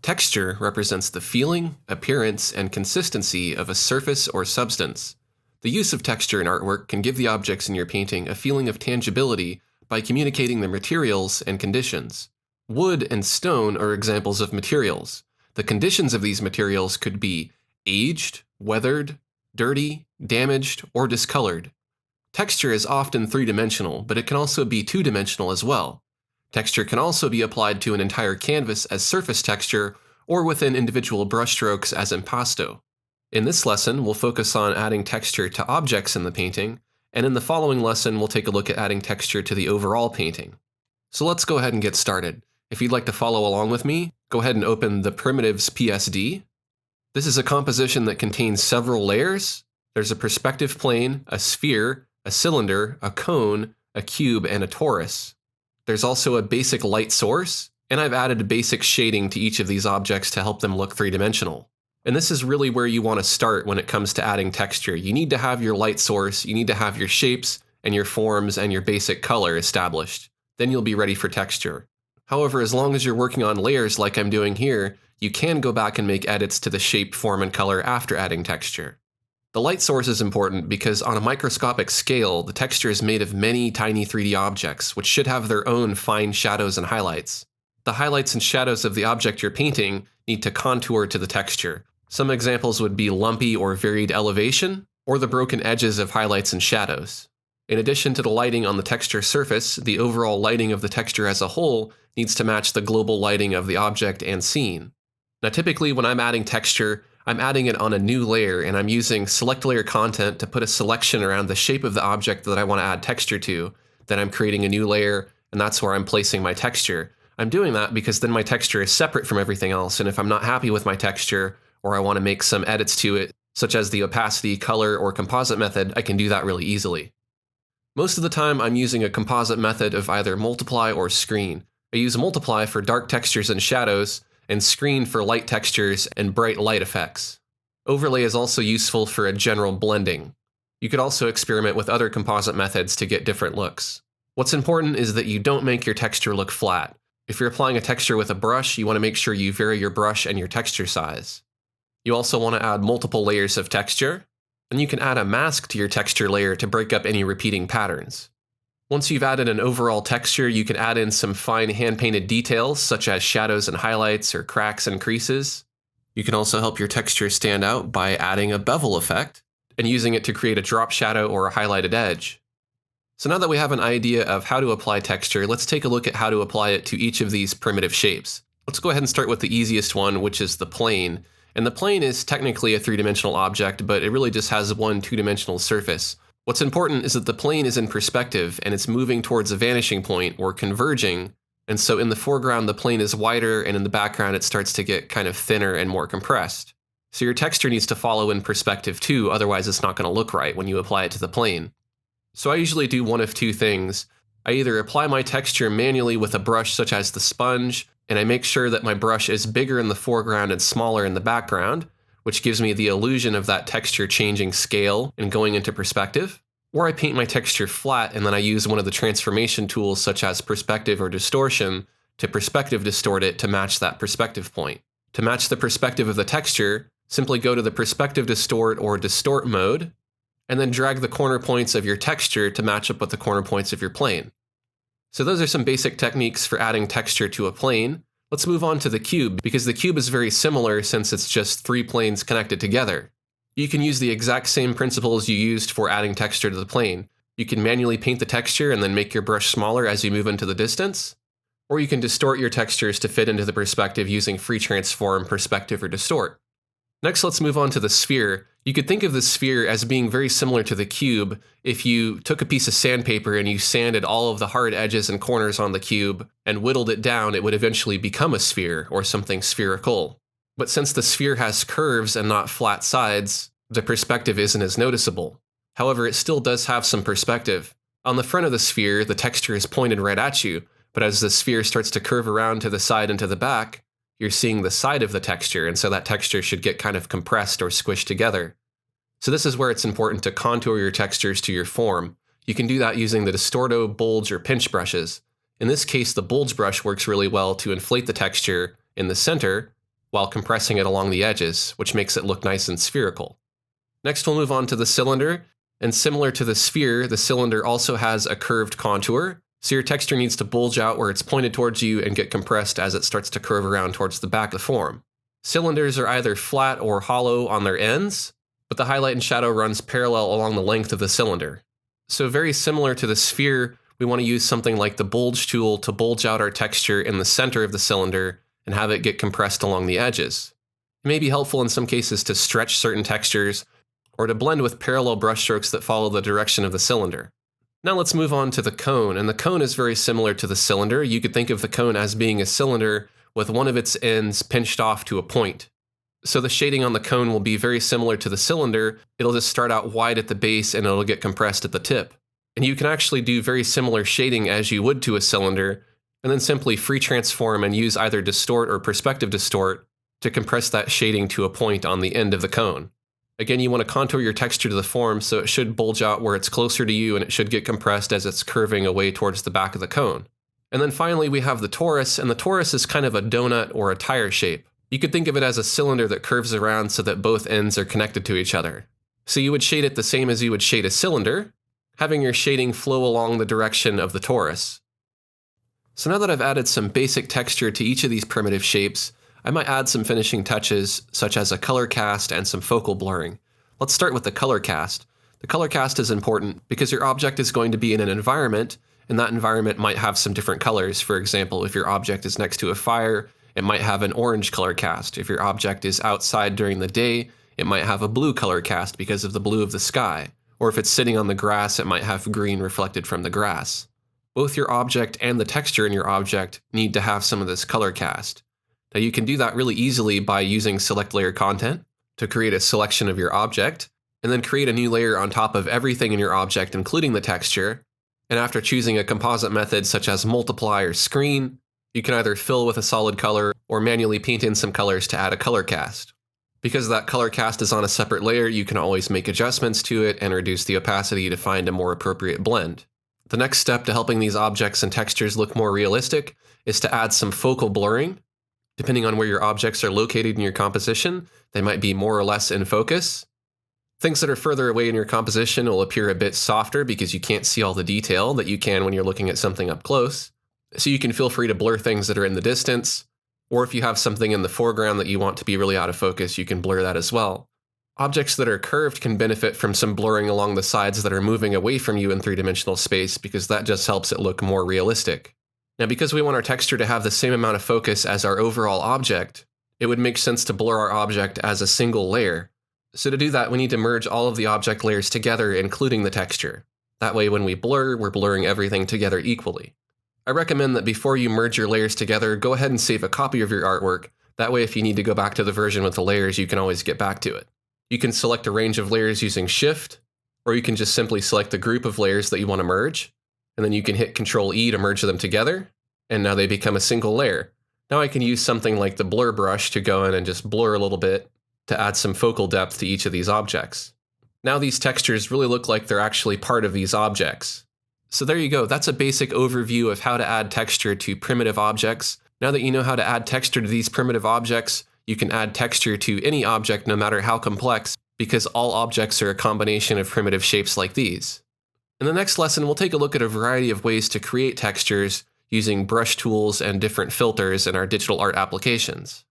Texture represents the feeling, appearance, and consistency of a surface or substance. The use of texture in artwork can give the objects in your painting a feeling of tangibility by communicating their materials and conditions. Wood and stone are examples of materials. The conditions of these materials could be aged, weathered, dirty, damaged, or discolored. Texture is often three-dimensional, but it can also be two-dimensional as well. Texture can also be applied to an entire canvas as surface texture or within individual brushstrokes as impasto. In this lesson, we'll focus on adding texture to objects in the painting, and in the following lesson, we'll take a look at adding texture to the overall painting. So let's go ahead and get started. If you'd like to follow along with me, go ahead and open the Primitives PSD. This is a composition that contains several layers. There's a perspective plane, a sphere, a cylinder, a cone, a cube, and a torus. There's also a basic light source, and I've added basic shading to each of these objects to help them look three-dimensional. And this is really where you want to start when it comes to adding texture. You need to have your light source, you need to have your shapes and your forms and your basic color established. Then you'll be ready for texture. However, as long as you're working on layers like I'm doing here, you can go back and make edits to the shape, form, and color after adding texture. The light source is important because on a microscopic scale, the texture is made of many tiny 3D objects, which should have their own fine shadows and highlights. The highlights and shadows of the object you're painting need to contour to the texture. Some examples would be lumpy or varied elevation, or the broken edges of highlights and shadows. In addition to the lighting on the texture surface, the overall lighting of the texture as a whole needs to match the global lighting of the object and scene. Now typically when I'm adding texture, I'm adding it on a new layer, and I'm using select layer content to put a selection around the shape of the object that I want to add texture to. Then I'm creating a new layer, and that's where I'm placing my texture. I'm doing that because then my texture is separate from everything else, and if I'm not happy with my texture, or I want to make some edits to it, such as the opacity, color, or composite method, I can do that really easily. Most of the time I'm using a composite method of either multiply or screen. I use multiply for dark textures and shadows, and screen for light textures and bright light effects. Overlay is also useful for a general blending. You could also experiment with other composite methods to get different looks. What's important is that you don't make your texture look flat. If you're applying a texture with a brush, you want to make sure you vary your brush and your texture size. You also want to add multiple layers of texture, and you can add a mask to your texture layer to break up any repeating patterns. Once you've added an overall texture, you can add in some fine hand-painted details such as shadows and highlights or cracks and creases. You can also help your texture stand out by adding a bevel effect and using it to create a drop shadow or a highlighted edge. So now that we have an idea of how to apply texture, let's take a look at how to apply it to each of these primitive shapes. Let's go ahead and start with the easiest one, which is the plane. And the plane is technically a three-dimensional object, but it really just has one two-dimensional surface. What's important is that the plane is in perspective and it's moving towards a vanishing point or converging, and so in the foreground the plane is wider and in the background it starts to get kind of thinner and more compressed. So your texture needs to follow in perspective too, otherwise it's not going to look right when you apply it to the plane. So I usually do one of two things. I either apply my texture manually with a brush such as the sponge, and I make sure that my brush is bigger in the foreground and smaller in the background, which gives me the illusion of that texture changing scale and going into perspective. Or I paint my texture flat and then I use one of the transformation tools such as perspective or distortion to perspective distort it to match that perspective point. To match the perspective of the texture, simply go to the perspective distort or distort mode, and then drag the corner points of your texture to match up with the corner points of your plane. So those are some basic techniques for adding texture to a plane. Let's move on to the cube, because the cube is very similar since it's just three planes connected together. You can use the exact same principles you used for adding texture to the plane. You can manually paint the texture and then make your brush smaller as you move into the distance, or you can distort your textures to fit into the perspective using free transform, perspective, or distort. Next, let's move on to the sphere. You could think of the sphere as being very similar to the cube. If you took a piece of sandpaper and you sanded all of the hard edges and corners on the cube and whittled it down, it would eventually become a sphere or something spherical. But since the sphere has curves and not flat sides, the perspective isn't as noticeable. However, it still does have some perspective. On the front of the sphere, the texture is pointed right at you, but as the sphere starts to curve around to the side and to the back, you're seeing the side of the texture, and so that texture should get kind of compressed or squished together. So this is where it's important to contour your textures to your form. You can do that using the Distorto, Bulge, or Pinch brushes. In this case, the Bulge brush works really well to inflate the texture in the center, while compressing it along the edges, which makes it look nice and spherical. Next, we'll move on to the cylinder, and similar to the sphere, the cylinder also has a curved contour, so your texture needs to bulge out where it's pointed towards you and get compressed as it starts to curve around towards the back of the form. Cylinders are either flat or hollow on their ends, but the highlight and shadow runs parallel along the length of the cylinder. So very similar to the sphere, we want to use something like the bulge tool to bulge out our texture in the center of the cylinder and have it get compressed along the edges. It may be helpful in some cases to stretch certain textures or to blend with parallel brushstrokes that follow the direction of the cylinder. Now let's move on to the cone, and the cone is very similar to the cylinder. You could think of the cone as being a cylinder with one of its ends pinched off to a point. So the shading on the cone will be very similar to the cylinder. It'll just start out wide at the base and it'll get compressed at the tip. And you can actually do very similar shading as you would to a cylinder, and then simply free transform and use either distort or perspective distort to compress that shading to a point on the end of the cone. Again, you want to contour your texture to the form so it should bulge out where it's closer to you and it should get compressed as it's curving away towards the back of the cone. And then finally we have the torus, and the torus is kind of a donut or a tire shape. You could think of it as a cylinder that curves around so that both ends are connected to each other. So you would shade it the same as you would shade a cylinder, having your shading flow along the direction of the torus. So now that I've added some basic texture to each of these primitive shapes, I might add some finishing touches, such as a color cast and some focal blurring. Let's start with the color cast. The color cast is important because your object is going to be in an environment, and that environment might have some different colors. For example, if your object is next to a fire, it might have an orange color cast. If your object is outside during the day, it might have a blue color cast because of the blue of the sky. Or if it's sitting on the grass, it might have green reflected from the grass. Both your object and the texture in your object need to have some of this color cast. Now you can do that really easily by using select layer content to create a selection of your object, and then create a new layer on top of everything in your object, including the texture. And after choosing a composite method such as multiply or screen, you can either fill with a solid color or manually paint in some colors to add a color cast. Because that color cast is on a separate layer, you can always make adjustments to it and reduce the opacity to find a more appropriate blend. The next step to helping these objects and textures look more realistic is to add some focal blurring. Depending on where your objects are located in your composition, they might be more or less in focus. Things that are further away in your composition will appear a bit softer because you can't see all the detail that you can when you're looking at something up close. So you can feel free to blur things that are in the distance, or if you have something in the foreground that you want to be really out of focus, you can blur that as well. Objects that are curved can benefit from some blurring along the sides that are moving away from you in three-dimensional space because that just helps it look more realistic. Now, because we want our texture to have the same amount of focus as our overall object, it would make sense to blur our object as a single layer. So to do that, we need to merge all of the object layers together, including the texture. That way, when we blur, we're blurring everything together equally. I recommend that before you merge your layers together, go ahead and save a copy of your artwork. That way, if you need to go back to the version with the layers, you can always get back to it. You can select a range of layers using Shift, or you can just simply select the group of layers that you want to merge, and then you can hit Ctrl-E to merge them together, and now they become a single layer. Now I can use something like the blur brush to go in and just blur a little bit to add some focal depth to each of these objects. Now these textures really look like they're actually part of these objects. So there you go, that's a basic overview of how to add texture to primitive objects. Now that you know how to add texture to these primitive objects, you can add texture to any object no matter how complex, because all objects are a combination of primitive shapes like these. In the next lesson, we'll take a look at a variety of ways to create textures using brush tools and different filters in our digital art applications.